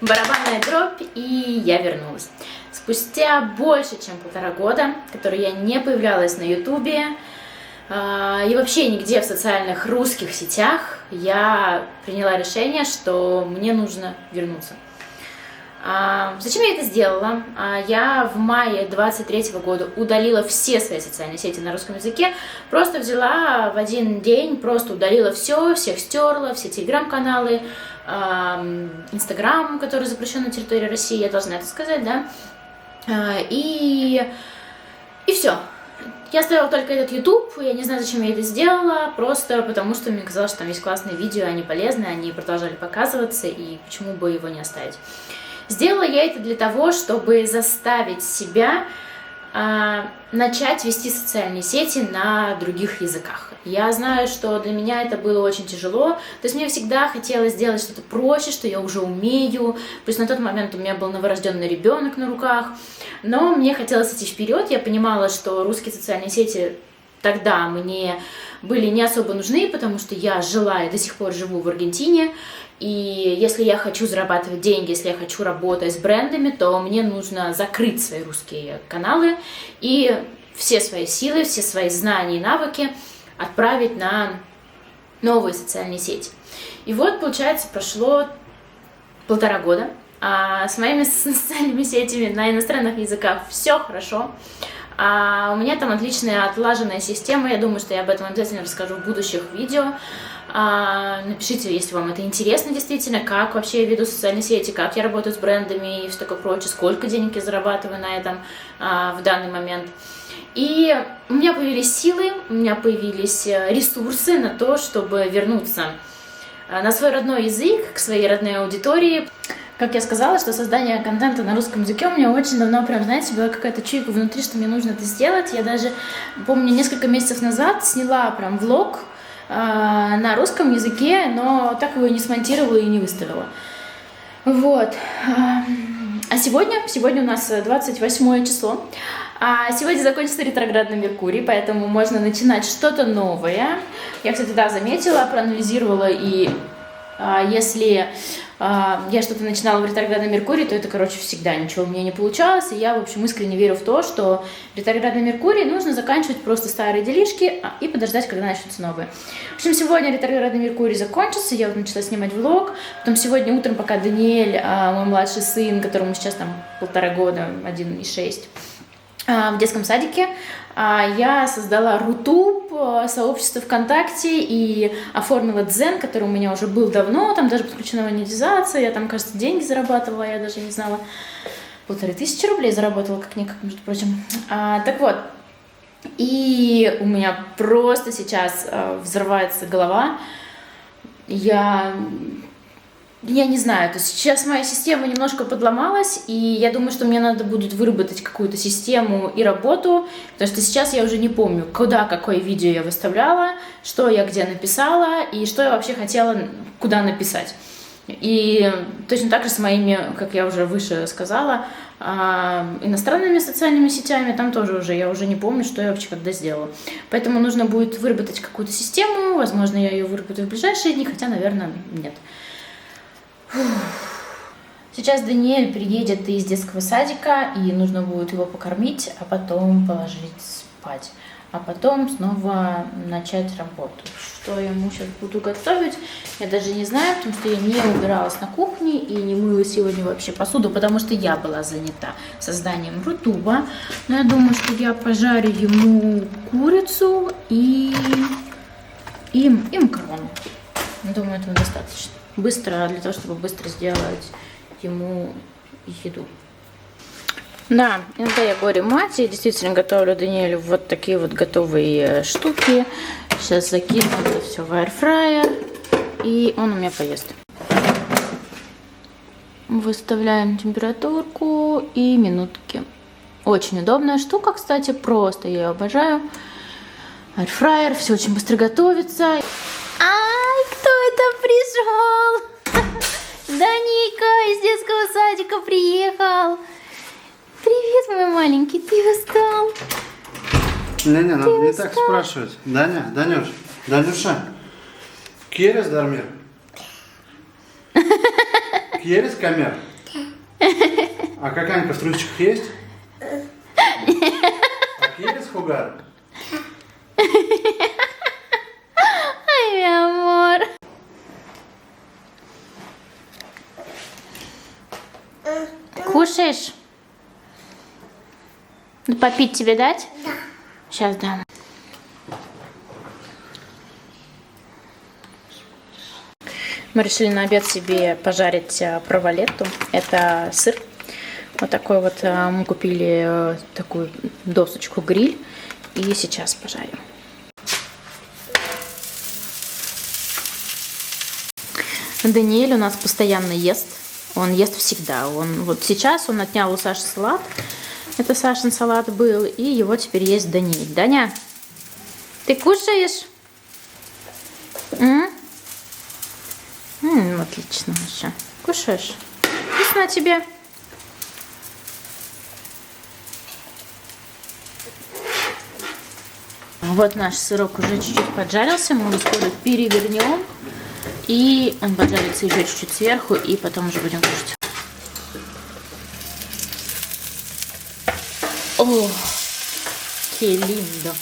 Барабанная дробь, и я вернулась. Спустя больше, чем 1,5 года, которые я не появлялась на ютубе и вообще нигде в социальных русских сетях, я приняла решение, что мне нужно вернуться. Зачем я это сделала? Я в мае 23 года удалила все свои социальные сети на русском языке, просто взяла в один день, просто удалила все, всех стерла, все телеграм-каналы, Инстаграм, который запрещен на территории России, я должна это сказать, да, и все. Я оставила только этот YouTube, я не знаю, зачем я это сделала, просто потому что мне казалось, что там есть классные видео, они полезные, они продолжали показываться, и почему бы его не оставить. Сделала я это для того, чтобы заставить себя начать вести социальные сети на других языках. Я знаю, что для меня это было очень тяжело, то есть мне всегда хотелось сделать что-то проще, что я уже умею, плюс на тот момент у меня был новорожденный ребенок на руках, но мне хотелось идти вперед, я понимала, что русские социальные сети тогда мне были не особо нужны, потому что я жила и до сих пор живу в Аргентине, и если я хочу зарабатывать деньги, если я хочу работать с брендами, то мне нужно закрыть свои русские каналы и все свои силы, все свои знания и навыки отправить на новые социальные сети. И вот, получается, прошло 1,5 года, а с моими социальными сетями на иностранных языках все хорошо. У меня там отличная отлаженная система, я думаю, что я об этом обязательно расскажу в будущих видео. Напишите, если вам это интересно действительно, как вообще я веду социальные сети, как я работаю с брендами и все такое прочее, сколько денег я зарабатываю на этом в данный момент. И у меня появились силы, у меня появились ресурсы на то, чтобы вернуться на свой родной язык, к своей родной аудитории. Как я сказала, что создание контента на русском языке у меня очень давно, прям, знаете, была какая-то чуйка внутри, что мне нужно это сделать. Я даже, помню, несколько месяцев назад сняла прям влог на русском языке, но так его и не смонтировала и не выставила. Вот. А сегодня у нас 28 число. Сегодня закончится ретроградный Меркурий, поэтому можно начинать что-то новое. Я, кстати, да, заметила, проанализировала, и если я что-то начинала в ретроградном Меркурии, то это, короче, всегда ничего у меня не получалось. И я, в общем, искренне верю в то, что ретроградный Меркурий нужно заканчивать просто старые делишки и подождать, когда начнутся новые. В общем, сегодня ретроградный Меркурий закончился, я вот начала снимать влог. Потом сегодня утром, пока Даниэль, мой младший сын, которому сейчас там 1,5 года, 1,6, в детском садике, я создала Рутуб, сообщество ВКонтакте, и оформила Дзен, который у меня уже был давно, там даже подключена монетизация, я там, кажется, деньги зарабатывала, я даже не знала, 1500 рублей заработала, как-никак, между прочим. Так вот, и у меня просто сейчас взрывается голова, я не знаю, то есть сейчас моя система немножко подломалась, и я думаю, что мне надо будет выработать какую-то систему и работу, потому что сейчас я уже не помню, куда, какое видео я выставляла, что я где написала, и что я вообще хотела куда написать. И точно так же с моими, как я уже выше сказала, иностранными социальными сетями, там тоже уже, я уже не помню, что я вообще когда сделала. Поэтому нужно будет выработать какую-то систему, возможно, я ее выработаю в ближайшие дни, хотя, наверное, нет. Сейчас Даниэль приедет из детского садика, и нужно будет его покормить, а потом положить спать. А потом снова начать работу. Что я ему сейчас буду готовить, я даже не знаю, потому что я не убиралась на кухне и не мыла сегодня вообще посуду, потому что я была занята созданием рутуба. Но я думаю, что я пожарю ему курицу и макароны. Думаю, этого достаточно. Быстро, для того, чтобы быстро сделать ему еду. Да, иногда я говорю мать, я действительно готовлю Даниэлю вот такие вот готовые штуки. Сейчас закину это все в аирфрайер, и он у меня поест. Выставляем температурку и минутки. Очень удобная штука, кстати, просто я ее обожаю. Аирфрайер, все очень быстро готовится. Кто это пришел? Даника из детского садика приехал. Привет, мой маленький, ты устал? Не, надо не так спрашивать. Данюша, ¿quieres dormir? quieres comer? А какая-нибудь в стручках есть? А quieres jugar? Ай, mi amor. Кушаешь? Попить тебе дать? Да. Сейчас дам. Мы решили на обед себе пожарить провалетту. Это сыр. Вот такой вот мы купили такую досочку гриль. И сейчас пожарим. Даниэль у нас постоянно ест. Он ест всегда. Вот сейчас он отнял у Саши салат. Это Сашин салат был. И его теперь есть Даниэль. Даня, ты кушаешь? Отлично еще. Кушаешь? Вкусно тебе? Вот наш сырок уже чуть-чуть поджарился. Мы его скоро перевернем. И он поджарится еще чуть-чуть сверху. И потом уже будем кушать. О, que lindo.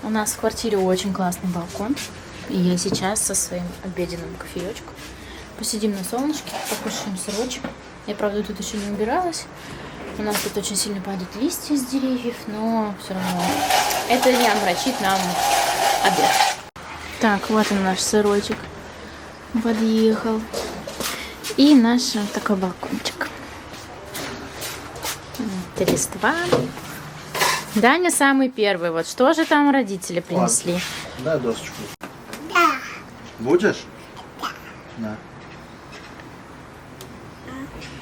У нас в квартире очень классный балкон. И я сейчас со своим обеденным кофеечком посидим на солнышке, покушаем сырочек. Я, правда, тут еще не убиралась. У нас тут очень сильно падают листья с деревьев, но все равно это не омрачит нам обед. Так, вот он наш сырочек подъехал. И наш вот такой балкончик. Это листва. Даня самый первый. Вот что же там родители принесли? Дай досочку. Да. Будешь? Да.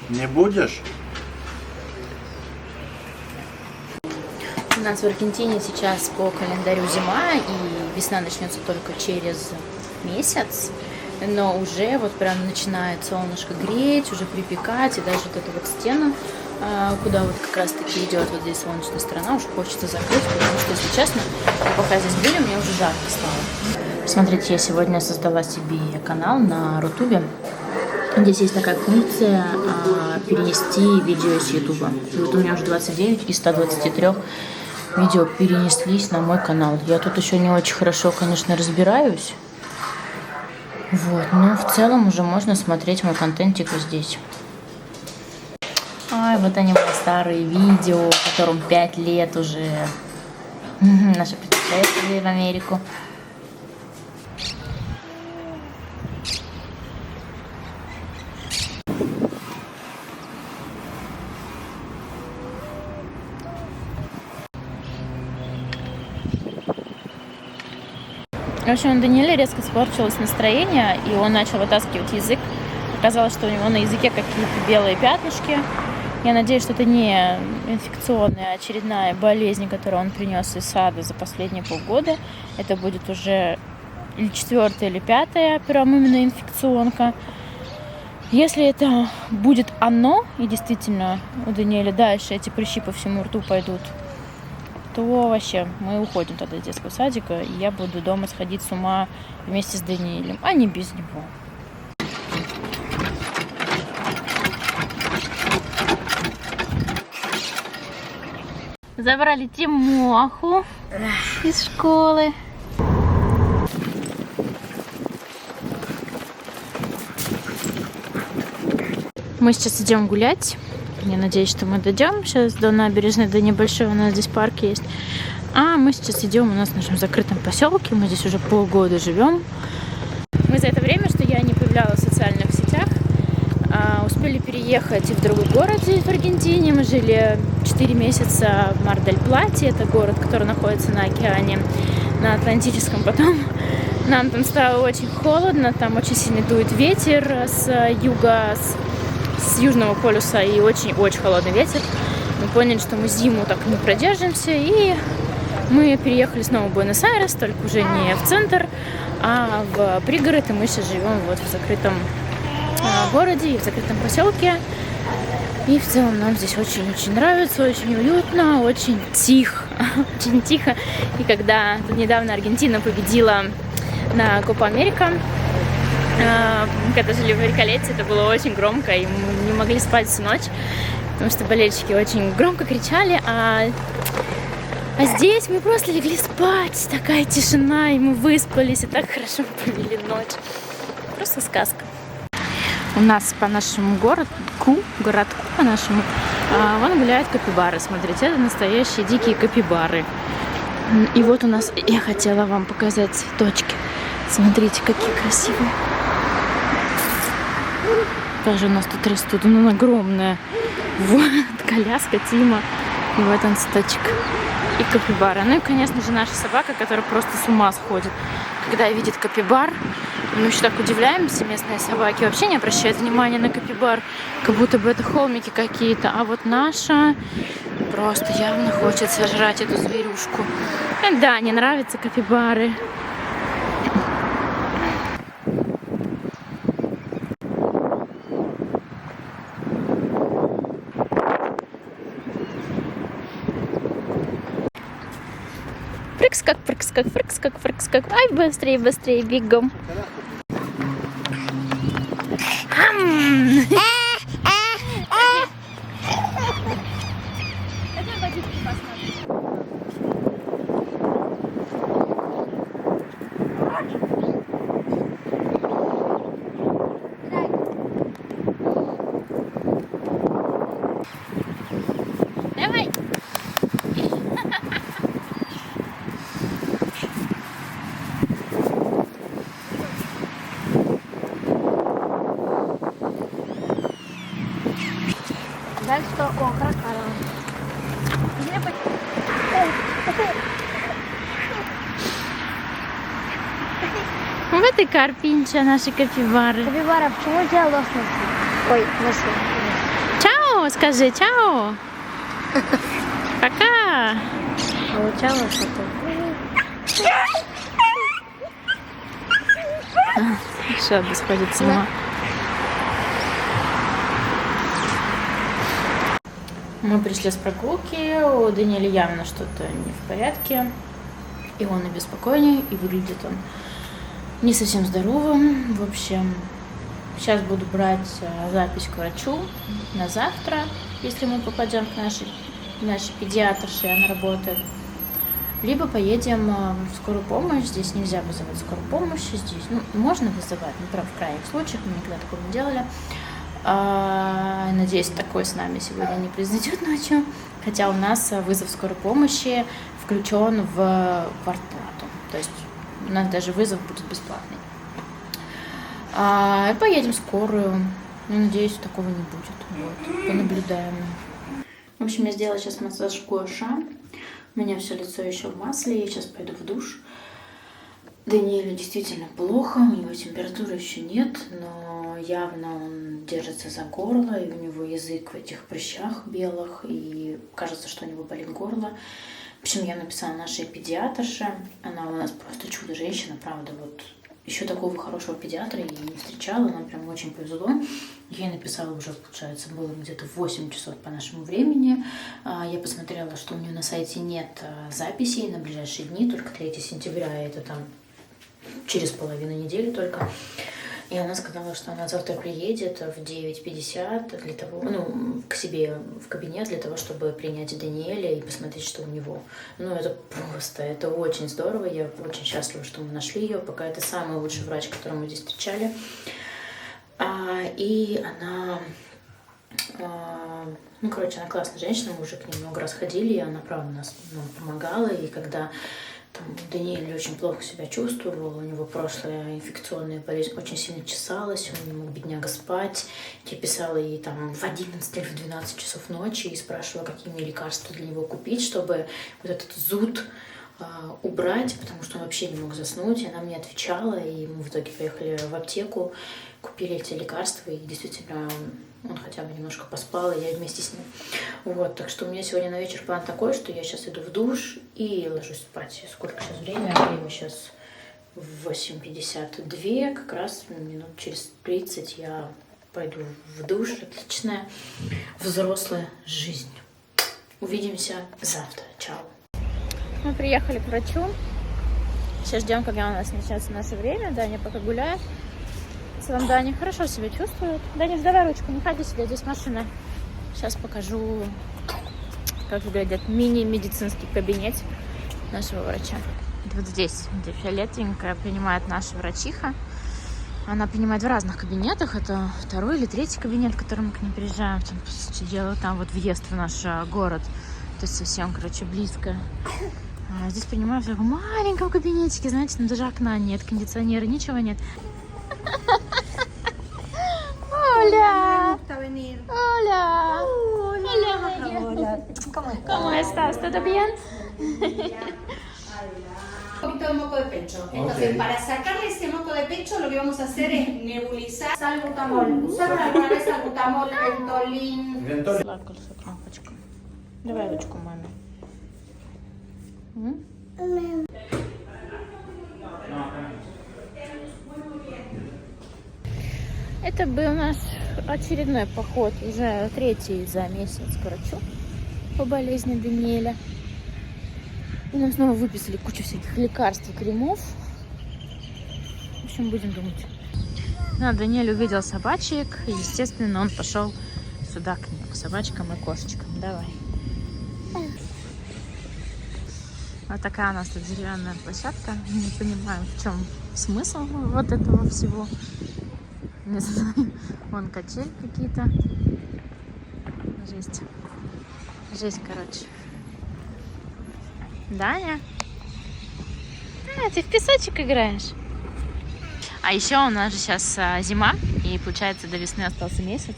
Не будешь? У нас в Аргентине сейчас по календарю зима, и весна начнется только через месяц. Но уже вот прям начинает солнышко греть, уже припекать, и даже вот эту вот стену, куда вот как раз таки идет вот здесь солнечная сторона, уже хочется закрыть, потому что, если честно, пока здесь были, мне уже жарко стало. Смотрите, я сегодня создала себе канал на Рутубе. Здесь есть такая функция перенести видео из Ютуба. Вот у меня уже 29 из 123 видео перенеслись на мой канал. Я тут еще не очень хорошо, конечно, разбираюсь. Вот, но в целом уже можно смотреть мой контентик вот здесь. Ай, вот они мои старые видео, которым 5 лет уже. Наше путешествие в Америку. В общем, у Даниэля резко испорчилось настроение, и он начал вытаскивать язык. Оказалось, что у него на языке какие-то белые пятнышки. Я надеюсь, что это не инфекционная, а очередная болезнь, которую он принес из сада за последние полгода. Это будет уже или 4-я, или 5-я пиромымная инфекционка. Если это будет оно, и действительно у Даниэля дальше эти прыщи по всему рту пойдут, то вообще мы уходим тогда из детского садика, и я буду дома сходить с ума вместе с Даниэлем, а не без него. Забрали Тимоху из школы. Мы сейчас идем гулять. Я надеюсь, что мы дойдем сейчас до набережной, до небольшой, у нас здесь парк есть. А мы сейчас идем у нас в нашем закрытом поселке. Мы здесь уже полгода живем. Мы за это время, что я не появлялась в социальных сетях, успели переехать в другой город в Аргентине. Мы жили 4 месяца в Мар-дель-Плате. Это город, который находится на океане, на Атлантическом. Потом нам там стало очень холодно, там очень сильно дует ветер с юга, с южного полюса, и очень-очень холодный ветер. Мы поняли, что мы зиму так не продержимся, и мы переехали снова в Буэнос-Айрес, только уже не в центр, а в пригород, и мы сейчас живем вот в закрытом городе и в закрытом поселке. И в целом нам здесь очень-очень нравится, очень уютно, очень тихо. очень тихо. И когда тут недавно Аргентина победила на Копа Америка, когда жили в Риколете, это было очень громко, и мы не могли спать всю ночь, потому что болельщики очень громко кричали, а здесь мы просто легли спать, такая тишина, и мы выспались, и так хорошо провели ночь. Просто сказка. У нас по нашему городку по-нашему, вон гуляют капибары, смотрите, это настоящие дикие капибары. И вот у нас, я хотела вам показать цветочки. Смотрите, какие красивые. Тоже у нас тут растут, она огромная. Вот коляска Тима, и вот он цветочек. И капибара. Ну и, конечно же, наша собака, которая просто с ума сходит, когда видит капибар. Мы еще так удивляемся, местные собаки вообще не обращают внимания на капибар, как будто бы это холмики какие-то. А вот наша просто явно хочет сожрать эту зверюшку. Да, не нравятся капибары. Прыг-скак, прыг-скак, прыг-скак, прыг-скак. Ай, быстрее, быстрее, бегом. Давай. Dai sto con cara. Вот и Карпинча, наши капибары. Капибара, почему у тебя лос носы? Ой, носы. Чао, скажи, чао. Пока. Получалось это. Шаба сходит с ума. Мы пришли с прогулки, у Даниэля явно что-то не в порядке, и он обеспокоенный, и выглядит он не совсем здоровым. В общем, сейчас буду брать запись к врачу на завтра, если мы попадем к нашей педиатрше, она работает. Либо поедем в скорую помощь, здесь нельзя вызывать скорую помощь, здесь можно вызывать, но правда в крайних случаях, мы никогда такого не делали. Надеюсь, такое с нами сегодня не произойдет ночью. Хотя у нас вызов скорой помощи включен в квартплату. То есть у нас даже вызов будет бесплатный. Поедем в скорую. Надеюсь, такого не будет. Вот. Понаблюдаем. В общем, я сделала сейчас массаж гуаша. У меня все лицо еще в масле. Я сейчас пойду в душ. Даниэлю действительно плохо. У него температуры еще нет, но явно он держится за горло, и у него язык в этих прыщах белых, и кажется, что у него болит горло. В общем, я написала нашей педиатрше, она у нас просто чудо-женщина, правда, вот еще такого хорошего педиатра я не встречала, нам прям очень повезло. Я ей написала уже, получается, было где-то 8 часов по нашему времени. Я посмотрела, что у нее на сайте нет записей на ближайшие дни, только 3 сентября, это там через половину недели только. И она сказала, что она завтра приедет в 9:50 для того, к себе в кабинет для того, чтобы принять Даниэля и посмотреть, что у него. Это очень здорово. Я очень счастлива, что мы нашли ее. Пока это самый лучший врач, которого мы здесь встречали. И она, она классная женщина, мы уже к ней много раз ходили, и она, правда, нам помогала. И когда Даниэль очень плохо себя чувствовал, у него прошлая инфекционная болезнь очень сильно чесалась, он не мог, бедняга, спать. Я писала ей в 11 или в 12 часов ночи и спрашивала, какие мне лекарства для него купить, чтобы вот этот зуд убрать, потому что он вообще не мог заснуть. И она мне отвечала, и мы в итоге поехали в аптеку, купили эти лекарства, и действительно он хотя бы немножко поспал, и я вместе с ним. Вот, так что у меня сегодня на вечер план такой, что я сейчас иду в душ и ложусь спать. Сколько сейчас время? Время сейчас 8:52, как раз минут через 30 я пойду в душ. Отличная взрослая жизнь. Увидимся завтра. Чао. Мы приехали к врачу. Сейчас ждем, когда у нас начнется наше время. Даня пока гуляет. В целом Даня хорошо себя чувствует. Даня, давай ручку, не ходи сюда, здесь машина. Сейчас покажу, как выглядит мини-медицинский кабинет нашего врача. Вот здесь, где фиолетовенькая, принимает наша врачиха. Она принимает в разных кабинетах. Это 2-й или 3-й кабинет, в который мы к ней приезжаем. Там, по сути дела, там вот въезд в наш город. То есть совсем, короче, близко. А здесь принимаю в таком маленьком кабинетике. Знаете, там даже окна нет, кондиционера, ничего нет. Hola. Hola. Hola. ¿Cómo estás? ¿Todo bien? Un poquito de moco de pecho. Entonces, para sacarle ese moco de pecho, lo que vamos a hacer es nebulizar salbutamol. ¿Usaron alguna vez salbutamol, Ventolin? Сладкую кнопочку. Давай ручку маме. Это был наш очередной поход, уже 3-й за месяц к врачу по болезни Даниэля. И нам снова выписали кучу всяких лекарств и кремов. В общем, будем думать. Ну, Даниэль увидел собачек, и, естественно, он пошел сюда к ним, к собачкам и кошечкам. Давай. Вот такая у нас тут деревянная площадка. Не понимаю, в чем смысл вот этого всего. Не знаю. Вон качель какие-то. Жесть. Жесть, короче. Даня? Ты в песочек играешь? А еще у нас же сейчас зима, и получается до весны остался месяц.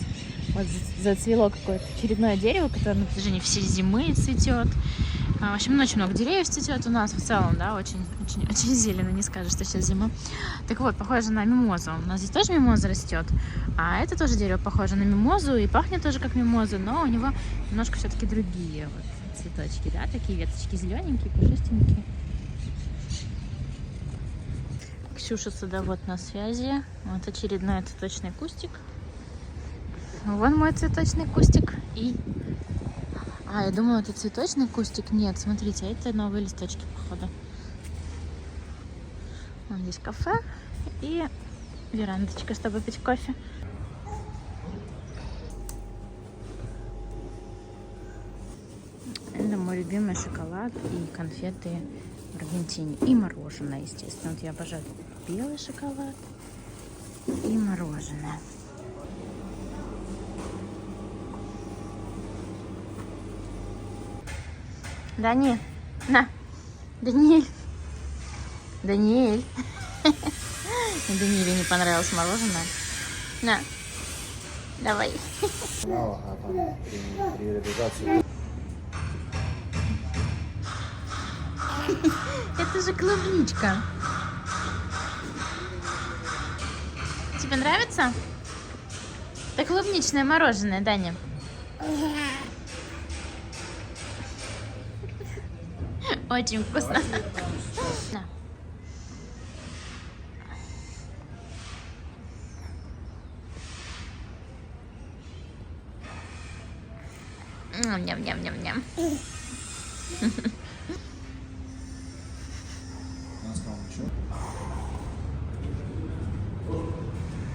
Вот зацвело какое-то очередное дерево, которое на протяжении всей зимы цветет. В общем, очень много деревьев цветет у нас в целом, да, очень зелено, не скажешь, что сейчас зима. Так вот, похоже на мимозу. У нас здесь тоже мимоза растет, а это тоже дерево похоже на мимозу и пахнет тоже как мимоза, но у него немножко все-таки другие вот цветочки, да, такие веточки зелененькие, пушистенькие. Ксюша садовод на связи. Вот очередной цветочный кустик. Вон мой цветочный кустик. И... я думала, это цветочный кустик. Нет, смотрите, это новые листочки, походу. Вон здесь кафе и верандочка, чтобы пить кофе. Это мой любимый шоколад и конфеты в Аргентине. И мороженое, естественно. Вот я обожаю белый шоколад и мороженое. Дани, на, Даниэль. Даниэль. Даниэле не понравилось мороженое. На, давай. При реализации. Это же клубничка. Тебе нравится? Это клубничное мороженое, Даня. Очень вкусно. На. Ням-ням-ням-ням.